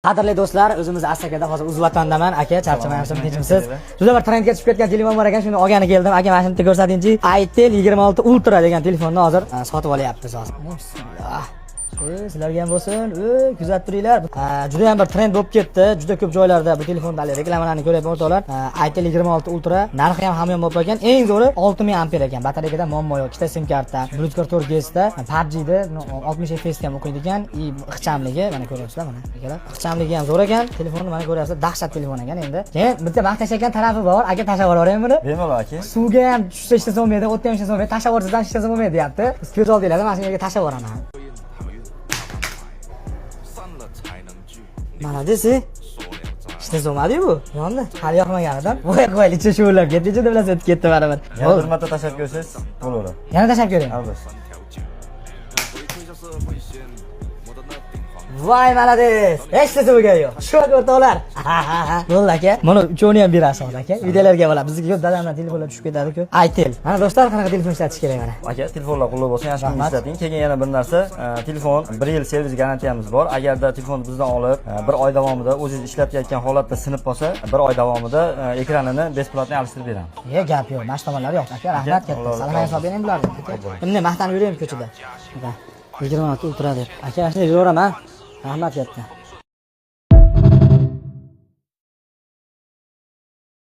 Qadrli do'stlar, o'zimiz Asakada hozir Uzvatandaman. Aka, charchamayapsiz, tinchimsiz? Juda bir trendga tushib ketgan telefon bor ekan, shuni olgani keldim. Aka, mana shuni ko'rsatingchi. Itel 26 Ultra degan telefonni hozir sotib olyapmiz hozir. Bismillah. Sizlarga ham bo'lsin. Kuzatib turinglar. Juda ham bir trend bo'lib ketdi. Juda ko'p joylarda bu telefonlarning reklamalarni ko'ryapman o'rtoqlar. Itel 26 Ultra narxi ham hamyon bo'lib qolgan. Eng zo'ri 6000 ampere ekan. Batareyada muammo yo'q. Ikkita sim karta, Bluetooth 4G da, PUBG'da 60 FPS ham o'qiydi ekan. Ixchamligi mana ko'ryapsizlar mana. Akalar, ixchamligi ham zo'r ekan. Telefonni mana ko'ryapsizlar, dahshat telefon ekan endi. Keyin bitta maqtashayotgan tarafi bor. Aka tashlab yuboraymi buni? Bemalol aka. Suvga ham tushsa hech narsa bo'lmaydi, o'tda ham hech narsa bo'lmaydi. Tashlab yuborsizdan hech narsa bo'lmaydi deyapti. Siz ko'z oldingizda mana shu yerga tashlab yuboraman. Mana desi. Ishni zo'madi bu. Yo'qmi? Hali yoqmaganidan. Voy qo'yli ichi shuvlab ketdi, juda bilan o'tib ketdi mana bir. Yana bir marta tashlab ko'rsangiz bo'laveradi. Yana tashlab ko'ring. Albatta. Voy malades. Hech narsa bo'lgan yo'q. Shu o'rtoqlar. Bo'ldi aka. Mana uchovini ham berasiz aka. Videolarga bo'ladi. Bizga ko'p dadamdan telefonlar tushib ketadi-ku. Itel. Mana do'stlar, qanaqa telefon ishlatish kerak mana? Aka, telefonlar qulay bo'lsin, yaxshi ishlating. Keyin yana bir narsa, telefon 1 yil servis garantiyamiz bor. Agarda telefonni bizdan olib, 1 oy davomida o'zingiz ishlatayotgan holatda sinib qolsa, 1 oy davomida ekranini besplatni alishtirib beramiz. Gap yo'q, mana shu tomonlari yo'q aka. Rahmat katta. Salom hisob bering bularga. Endi maqtanib yuraymi ko'chada. 26 Ultra deb. Aka, shuni yo'raman. Rahmat katta.